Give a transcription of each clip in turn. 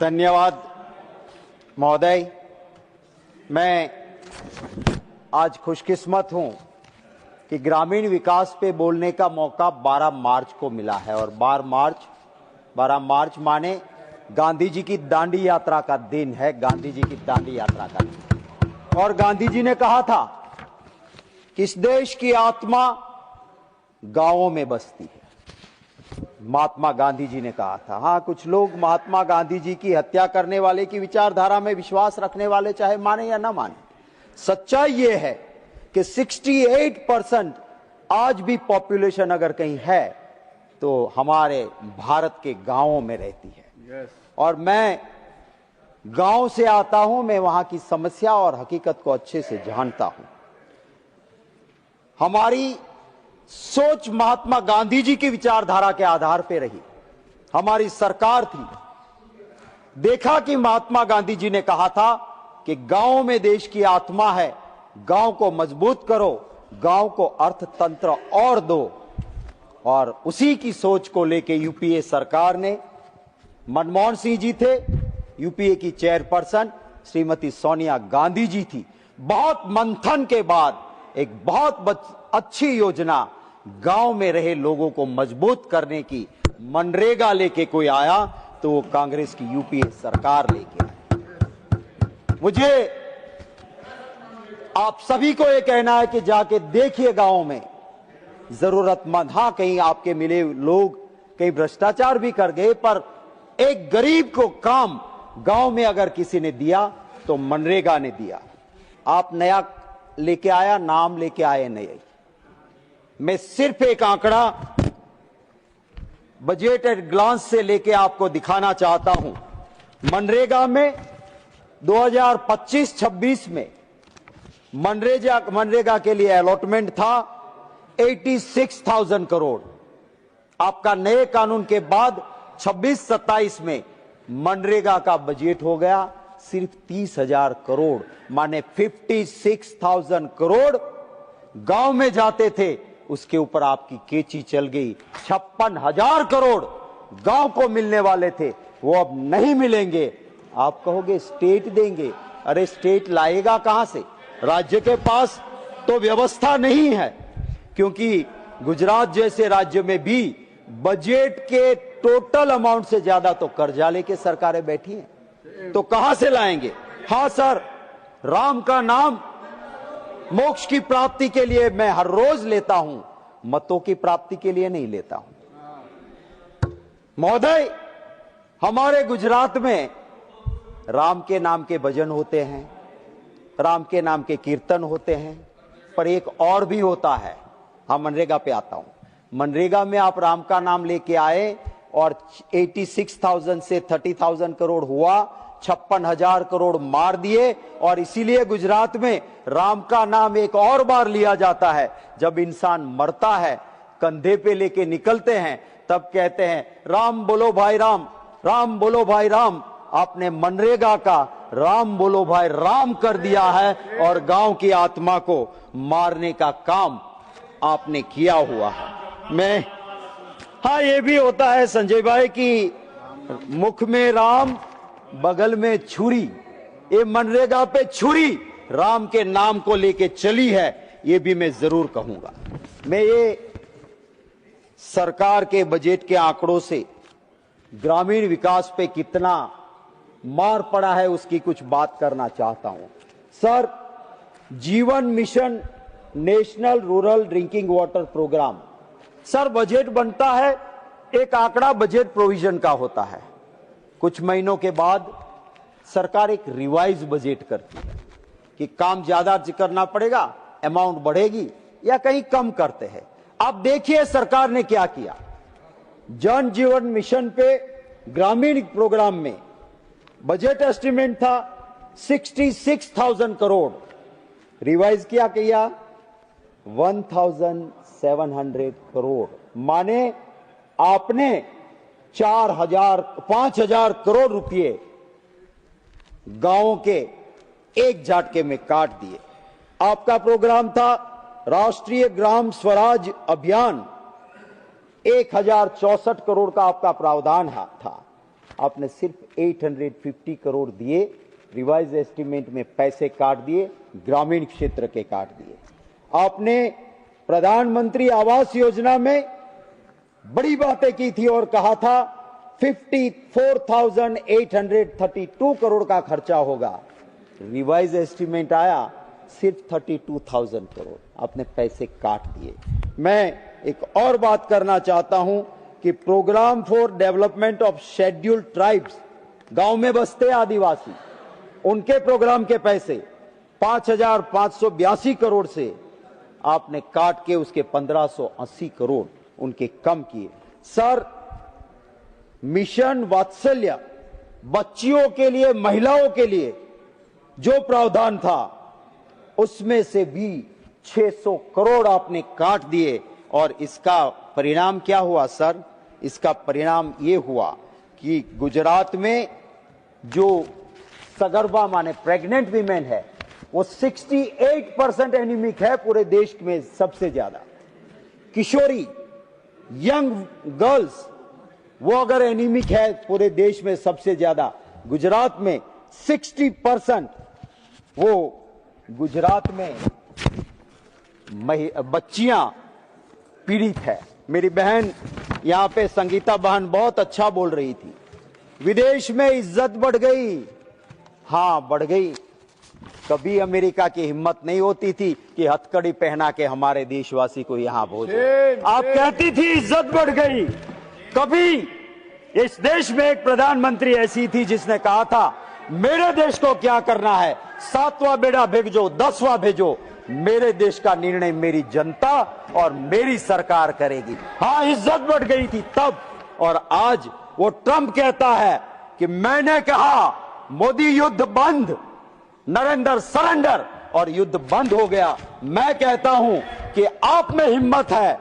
धन्यवाद महोदय। मैं आज खुशकिस्मत हूं कि ग्रामीण विकास पे बोलने का मौका 12 मार्च को मिला है और 12 मार्च माने गांधी जी की दांडी यात्रा का दिन है। गांधी जी की दांडी यात्रा का दिन। और गांधी जी ने कहा था कि इस देश की आत्मा गांवों में बसती है। महात्मा गांधी जी ने कहा था। हाँ, कुछ लोग महात्मा गांधी जी की हत्या करने वाले की विचारधारा में विश्वास रखने वाले चाहे माने या ना माने, सच्चाई ये है कि 68% आज भी पॉपुलेशन अगर कहीं है तो हमारे भारत के गांवों में रहती है। और मैं गांव से आता हूं, मैं वहां की समस्या और हकीकत को अच्छे से जानता हूं। हमारी सोच महात्मा गांधी जी की विचारधारा के आधार पर रही। हमारी सरकार थी। देखा कि महात्मा गांधी जी ने कहा था कि गांव में देश की आत्मा है, गांव को मजबूत करो, गांव को अर्थतंत्र और दो। और उसी की सोच को लेके यूपीए सरकार ने, मनमोहन सिंह जी थे, यूपीए की चेयरपर्सन श्रीमती सोनिया गांधी जी थी। बहुत मंथन के बाद एक बहुत अच्छी योजना गांव में रहे लोगों को मजबूत करने की मनरेगा लेके कोई आया तो वो कांग्रेस की यूपीए सरकार लेके आई। मुझे आप सभी को ये कहना है कि जाके देखिए गांव में जरूरतमंद। हाँ, कहीं आपके मिले लोग कहीं भ्रष्टाचार भी कर गए, पर एक गरीब को काम गांव में अगर किसी ने दिया तो मनरेगा ने दिया। आप नया लेके आया, नाम लेके आए नहीं। मैं सिर्फ एक आंकड़ा बजट एट ग्लांस से लेके आपको दिखाना चाहता हूं। मनरेगा में 2025-26 में मनरेगा के लिए अलॉटमेंट था 86,000 करोड़। आपका नए कानून के बाद 26-27 में मनरेगा का बजट हो गया सिर्फ 30,000 करोड़, माने 56,000 करोड़ गांव में जाते थे, उसके ऊपर आपकी केची चल गई। 56,000 करोड़ गांव को मिलने वाले थे, वो अब नहीं मिलेंगे। आप कहोगे स्टेट देंगे। अरे स्टेट लाएगा कहां से? राज्य के पास तो व्यवस्था नहीं है, क्योंकि गुजरात जैसे राज्य में भी बजट के टोटल अमाउंट से ज्यादा तो कर्जा लेके सरकारें बैठी हैं, तो कहां से लाएंगे? हां सर, राम का नाम मोक्ष की प्राप्ति के लिए मैं हर रोज लेता हूं, मतों की प्राप्ति के लिए नहीं लेता हूं। महोदय, हमारे गुजरात में राम के नाम के भजन होते हैं, राम के नाम के कीर्तन होते हैं, पर एक और भी होता है। हम मनरेगा पे आता हूं। मनरेगा में आप राम का नाम लेके आए और 86,000 से 30,000 करोड़ हुआ, 56,000 करोड़ मार दिए। और इसीलिए गुजरात में राम का नाम एक और बार लिया जाता है। जब इंसान मरता है, कंधे पे लेके निकलते हैं, तब कहते हैं राम बोलो भाई राम, राम बोलो भाई राम। आपने मनरेगा का राम बोलो भाई राम कर दिया है और गांव की आत्मा को मारने का काम आपने किया हुआ है। हाँ, ये भी होता है संजय भाई कि मुख में राम बगल में छुरी। ये मनरेगा पे छुरी राम के नाम को लेके चली है, ये भी मैं जरूर कहूंगा। मैं ये सरकार के बजट के आंकड़ों से ग्रामीण विकास पे कितना मार पड़ा है उसकी कुछ बात करना चाहता हूं। Sir, Jeevan mission national rural drinking water programme, sir budget बनता है, एक आंकड़ा बजट प्रोविजन का होता है। कुछ महीनों के बाद सरकार एक रिवाइज बजट करती है कि काम ज्यादा करना पड़ेगा, अमाउंट बढ़ेगी या कहीं कम करते हैं। अब देखिए सरकार ने क्या किया। जन जीवन मिशन पे ग्रामीण प्रोग्राम में बजट एस्टिमेट था 66,000 करोड़, रिवाइज किया 1,700 करोड़, माने आपने 5,000 करोड़ रुपए गांवों के एक झटके में काट दिए। आपका प्रोग्राम था राष्ट्रीय ग्राम स्वराज अभियान, 1,064 करोड़ का आपका प्रावधान था। आपने सिर्फ 850 करोड़ दिए, रिवाइज एस्टीमेट में पैसे काट दिए, ग्रामीण क्षेत्र के काट दिए। आपने प्रधानमंत्री आवास योजना में बड़ी बातें की थी और कहा था 54,832 करोड़ का खर्चा होगा। रिवाइज एस्टीमेट आया सिर्फ 32,000 करोड़, आपने पैसे काट दिए। मैं एक और बात करना चाहता हूं कि programme for development of scheduled tribes, गांव में बसते आदिवासी, उनके प्रोग्राम के पैसे 5,582 करोड़ से आपने काट के उसके 1,580 करोड़ उनके कम किए। सर, मिशन वात्सल्य, बच्चियों के लिए, महिलाओं के लिए जो प्रावधान था उसमें से भी 600 करोड़ आपने काट दिए। और इसका परिणाम क्या हुआ सर? इसका परिणाम ये हुआ कि गुजरात में जो सगर्भा माने प्रेग्नेंट वीमेन है वो 68% एनीमिक है, पूरे देश में सबसे ज्यादा। किशोरी, यंग गर्ल्स, वो अगर एनीमिक है पूरे देश में सबसे ज्यादा, गुजरात में 60% वो गुजरात में बच्चियां पीड़ित है। मेरी बहन यहां पे संगीता बहन बहुत अच्छा बोल रही थी, विदेश में इज्जत बढ़ गई। हां, बढ़ गई। कभी अमेरिका की हिम्मत नहीं होती थी कि हथकड़ी पहना के हमारे देशवासी को यहां भेजे। आप कहती थी इज्जत बढ़ गई। कभी इस देश में एक प्रधानमंत्री ऐसी थी जिसने कहा था मेरे देश को क्या करना है, 7वां बेड़ा भेजो, 10वां भेजो, मेरे देश का निर्णय मेरी जनता और मेरी सरकार करेगी। हाँ, इज्जत बढ़ गई थी तब। और आज वो ट्रंप कहता है कि मैंने कहा मोदी युद्ध बंद, नरेंद्र सरेंडर, और युद्ध बंद हो गया। मैं कहता हूं कि आप में हिम्मत है,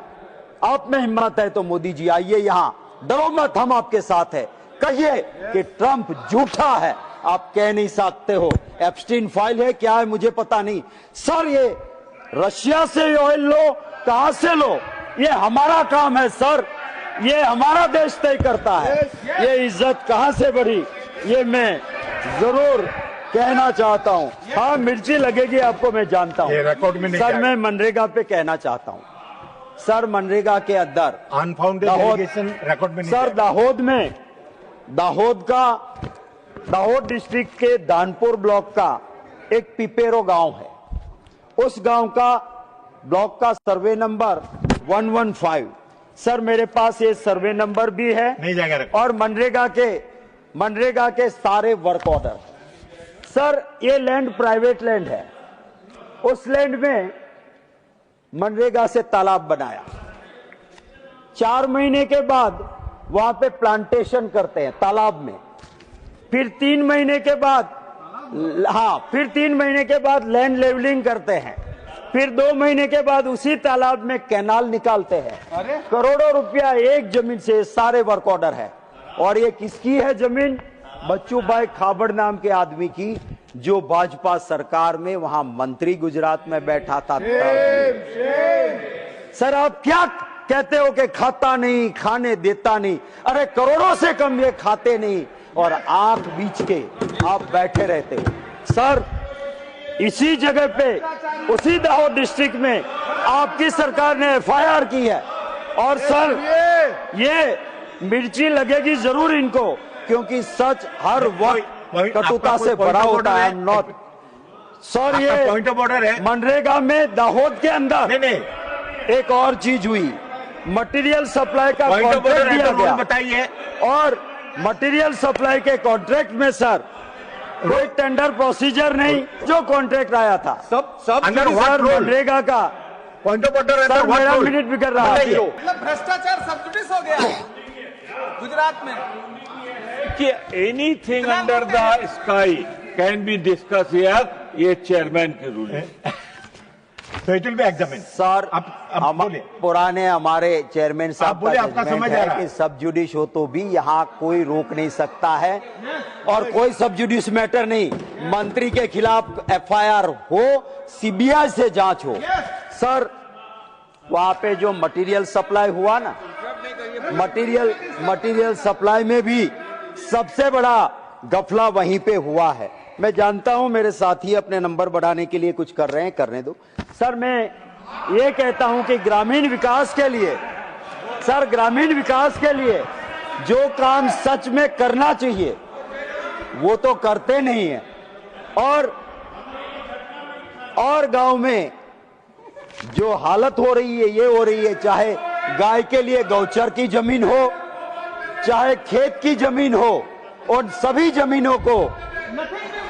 आप में हिम्मत है तो मोदी जी आइए यहां, डरो मत, हम आपके साथ हैं। कहिए कि ट्रंप झूठा है, आप कह नहीं सकते हो। एप्स्टीन फाइल है, क्या है मुझे पता नहीं। सर, ये रशिया से ऑयल लो, कहां से लो, ये हमारा काम है सर, ये हमारा देश तय करता है। ये इज्जत कहां से बढ़ी, ये मैं जरूर कहना चाहता हूं। हाँ, मिर्ची लगेगी आपको, मैं जानता हूं सर। मैं मनरेगा पे कहना चाहता हूं सर, मनरेगा के अंदर अनफाउंडेड एलिगेशन रिकॉर्ड में नहीं सर, दाहोद डिस्ट्रिक्ट के दानपुर ब्लॉक का एक पिपेरो गांव है। उस गांव का ब्लॉक का सर्वे नंबर 115, सर मेरे पास ये सर्वे नंबर भी है, नहीं जाएगा। और मनरेगा के सारे वर्क ऑर्डर। सर, ये लैंड प्राइवेट लैंड है। उस लैंड में मनरेगा से तालाब बनाया, 4 महीने के बाद वहां पे प्लांटेशन करते हैं तालाब में, फिर 3 महीने के बाद, फिर 3 महीने के बाद लैंड लेवलिंग करते हैं, फिर 2 महीने के बाद उसी तालाब में कैनाल निकालते हैं। करोड़ों रुपया एक जमीन से, सारे वर्क ऑर्डर है। और ये किसकी है जमीन? बच्चू भाई खाबड़ नाम के आदमी की, जो भाजपा सरकार में वहां मंत्री गुजरात में बैठा था। सर, आप क्या कहते हो कि खाता नहीं, खाने देता नहीं? अरे करोड़ों से कम ये खाते नहीं, और आंख बीच के आप बैठे रहते हो। सर, इसी जगह पे, उसी दाहोद डिस्ट्रिक्ट में आपकी सरकार ने FIR की है। और सर, ये मिर्ची लगेगी जरूर इनको, क्योंकि सच हर वक्त कटुता से बड़ा होता है। नॉट सर, ये पॉइंट ऑफ ऑर्डर है। मनरेगा में दाहोद के अंदर एक और चीज हुई, मटेरियल सप्लाई का कॉन्ट्रैक्ट दिया गया। बताइए। और मटेरियल सप्लाई के कॉन्ट्रैक्ट में सर कोई टेंडर प्रोसीजर नहीं, जो कॉन्ट्रैक्ट आया था सब अंदर मनरेगा का पॉइंट ऑफ ऑर्डर है। सर, मेरा मिनट बिगड़ रहा है। भ्रष्टाचार सब्सिडीज हो गया गुजरात में कि anything under the sky can be discuss here, ये चेयरमैन की रूल है। तो it will be examined. Sir, पुराने हमारे चेयरमैन साहब बोले, आपका समझ आ रहा है कि सब जुडिश हो तो भी यहाँ कोई रोक नहीं सकता है, और कोई सब जुडिश मैटर नहीं। मंत्री के खिलाफ FIR हो, CBI से जांच हो। सर, वहां पे जो मटेरियल सप्लाई हुआ ना, मटेरियल सप्लाई में भी सबसे बड़ा गफला वहीं पे हुआ है। मैं जानता हूं मेरे साथी अपने नंबर बढ़ाने के लिए कुछ कर रहे हैं, करने दो। सर मैं ये कहता हूं कि ग्रामीण विकास के लिए, सर ग्रामीण विकास के लिए जो काम सच में करना चाहिए वो तो करते नहीं है। और गांव में जो हालत हो रही है, ये हो रही है, चाहे गाय के लिए गौचर की जमीन हो, चाहे खेत की जमीन हो, उन सभी जमीनों को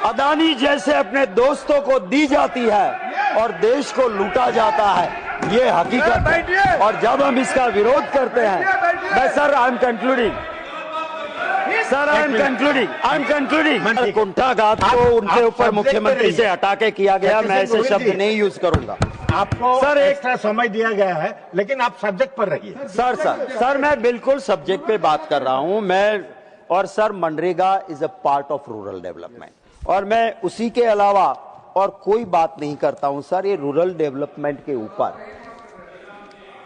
अदानी जैसे अपने दोस्तों को दी जाती है और देश को लूटा जाता है। ये हकीकत है। और जब हम इसका विरोध करते हैं, मैं sir I am concluding, sir I am concluding कुंठाघात को उनके ऊपर मुख्यमंत्री से हटा के किया गया, मैं ऐसे शब्द नहीं यूज करूंगा। आपको सर एक्स्ट्रा समय दिया गया है, लेकिन आप सब्जेक्ट पर रहिए। सर मैं बिल्कुल सब्जेक्ट पे बात कर रहा हूं मैं। और sir MNREGA is a part of rural development, और मैं उसी के अलावा और कोई बात नहीं करता हूं। सर ये रूरल डेवलपमेंट के ऊपर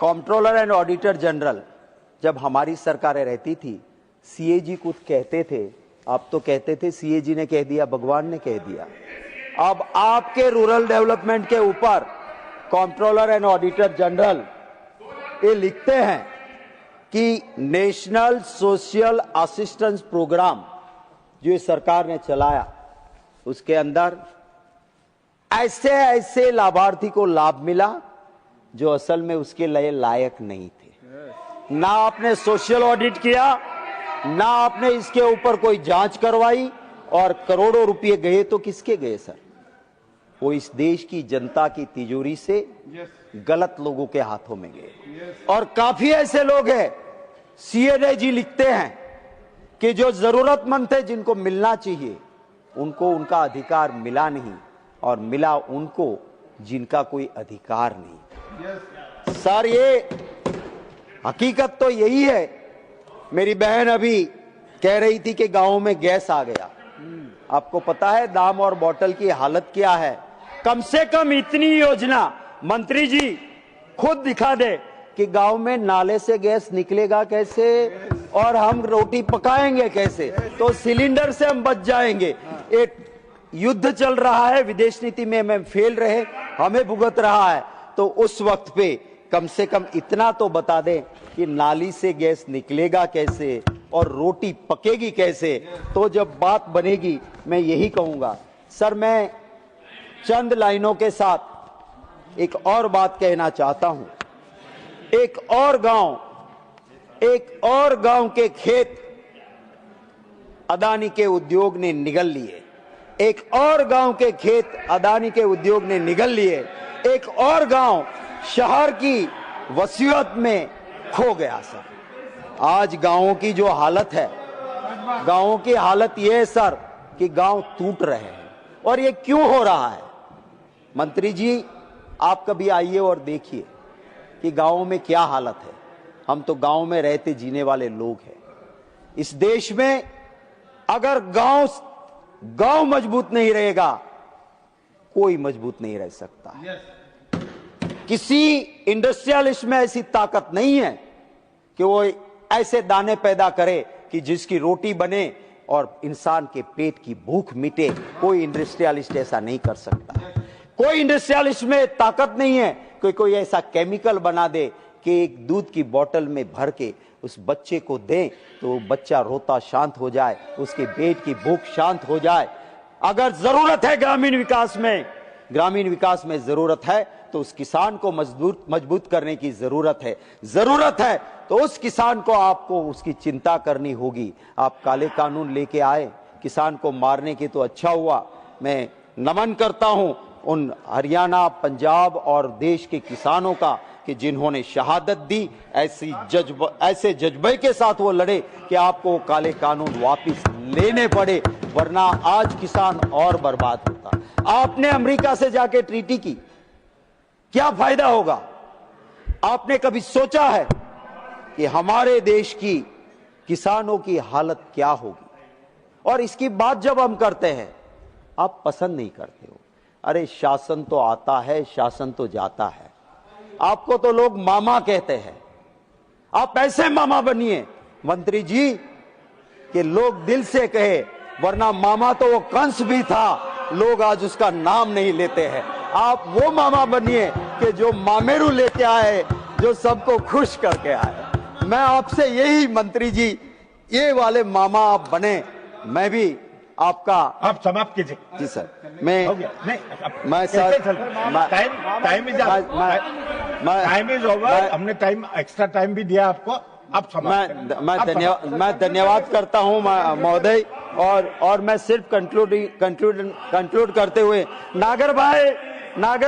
कंट्रोलर एंड ऑडिटर जनरल जब हमारी सरकारें रहती थी, सीएजी कुछ कहते थे, आप तो कहते थे सीएजी ने कह दिया, भगवान ने कह दिया। अब आपके रूरल डेवलपमेंट के ऊपर कंट्रोलर एंड ऑडिटर जनरल ये लिखते हैं कि नेशनल सोशल असिस्टेंस प्रोग्राम जो सरकार ने चलाया, उसके अंदर ऐसे ऐसे लाभार्थी को लाभ मिला जो असल में उसके लिए लायक नहीं थे। ना आपने सोशल ऑडिट किया, ना आपने इसके ऊपर कोई जांच करवाई, और करोड़ों रुपए गए तो किसके गए सर? वो इस देश की जनता की तिजोरी से गलत लोगों के हाथों में गए। और काफी ऐसे लोग हैं, सीएनए जी लिखते हैं कि जो जरूरतमंद थे, जिनको मिलना चाहिए, उनको उनका अधिकार मिला नहीं, और मिला उनको जिनका कोई अधिकार नहीं। सर ये हकीकत तो यही है। मेरी बहन अभी कह रही थी कि गांव में गैस आ गया। आपको पता है दाम और बोतल की हालत क्या है? कम से कम इतनी योजना मंत्री जी खुद दिखा दे कि गांव में नाले से गैस निकलेगा कैसे और हम रोटी पकाएंगे कैसे, तो सिलेंडर से हम बच जाएंगे। एक युद्ध चल रहा है, विदेश नीति में हम फेल रहे, हमें भुगत रहा है, तो उस वक्त पे कम से कम इतना तो बता दें कि नाली से गैस निकलेगा कैसे और रोटी पकेगी कैसे। तो जब बात बनेगी, मैं यही कहूंगा। सर मैं चंद लाइनों के साथ एक और बात कहना चाहता हूं। एक और गांव के खेत अदानी के उद्योग ने निगल लिए। एक और गांव के खेत अदानी के उद्योग ने निगल लिए। एक और गांव शहर की वसीयत में खो गया। सर आज गांवों की जो हालत है, गांवों की हालत यह है सर कि गांव टूट रहे हैं। और ये क्यों हो रहा है? मंत्री जी आप कभी आइए और देखिए कि गांवों में क्या हालत है। हम तो गांव में रहते जीने वाले लोग हैं। इस देश में अगर गांव मजबूत नहीं रहेगा, कोई मजबूत नहीं रह सकता है। किसी इंडस्ट्रियलिस्ट में ऐसी ताकत नहीं है कि वो ऐसे दाने पैदा करे कि जिसकी रोटी बने और इंसान के पेट की भूख मिटे। कोई इंडस्ट्रियलिस्ट ऐसा नहीं कर सकता। कोई इंडस्ट्रियलिस्ट में ताकत नहीं है कि कोई ऐसा केमिकल बना दे कि एक दूध की बोतल में भर के उस बच्चे को दें तो बच्चा रोता शांत हो जाए, उसके पेट की भूख शांत हो जाए। अगर जरूरत है ग्रामीण विकास में जरूरत है तो उस किसान को मजबूत करने की जरूरत है तो उस किसान को आपको उसकी चिंता करनी होगी। आप काले कानून लेके आए किसान को मारने की, तो अच्छा हुआ। मैं नमन करता हूं उन हरियाणा, पंजाब और देश के किसानों का कि जिन्होंने शहादत दी। ऐसे जज्बे के साथ वो लड़े कि आपको काले कानून वापस लेने पड़े, वरना आज किसान और बर्बाद होता। आपने अमेरिका से जाके ट्रीटी की, क्या फायदा होगा? आपने कभी सोचा है कि हमारे देश की किसानों की हालत क्या होगी? और इसकी बात जब हम करते हैं, आप पसंद नहीं करते हो। अरे शासन तो आता है, शासन तो जाता है। आपको तो लोग मामा कहते हैं, आप ऐसे मामा बनिए। मंत्री जी कि लोग दिल से कहे, वरना मामा तो वो कंस भी था, लोग आज उसका नाम नहीं लेते हैं। आप वो मामा बनिए कि जो मामेरू लेके आए, जो सबको खुश करके आए। मैं आपसे यही, मंत्री जी, ये वाले मामा आप बने। मैं भी आपका, आप समाप्त कीजिए। जी सर, मैं हो गया नहीं मैं सर, टाइम इज ओवर। हमने टाइम एक्स्ट्रा टाइम भी दिया आपको। आप समाप्त मैं धन्यवाद करता हूं महोदय। और मैं सिर्फ कंक्लूड करते हुए, नागर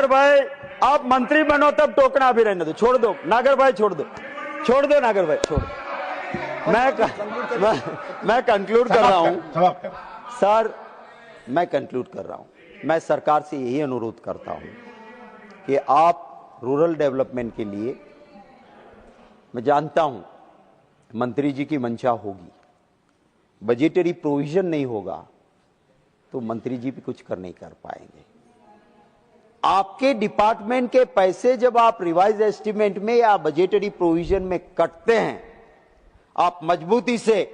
भाई आप मंत्री बनो तब टोकना भी रहने दो, छोड़ दो नागर भाई, छोड़ दो नागर भाई, छोड़ दो। मैं कंक्लूड कर रहा हूं सर, मैं कंक्लूड कर रहा हूं। मैं सरकार से यही अनुरोध करता हूं कि आप रूरल डेवलपमेंट के लिए, मैं जानता हूं मंत्री जी की मंशा होगी, बजटरी प्रोविजन नहीं होगा तो मंत्री जी भी कुछ नहीं कर पाएंगे। आपके डिपार्टमेंट के पैसे जब आप रिवाइज एस्टिमेट में या बजटरी प्रोविजन में कटते हैं, आप मजबूती से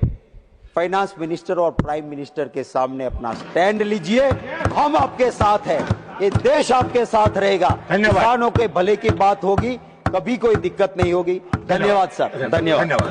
फाइनेंस मिनिस्टर और प्राइम मिनिस्टर के सामने अपना स्टैंड लीजिए। हम आपके साथ हैं, ये देश आपके साथ रहेगा। किसानों के भले की बात होगी, कभी कोई दिक्कत नहीं होगी। धन्यवाद सर, धन्यवाद।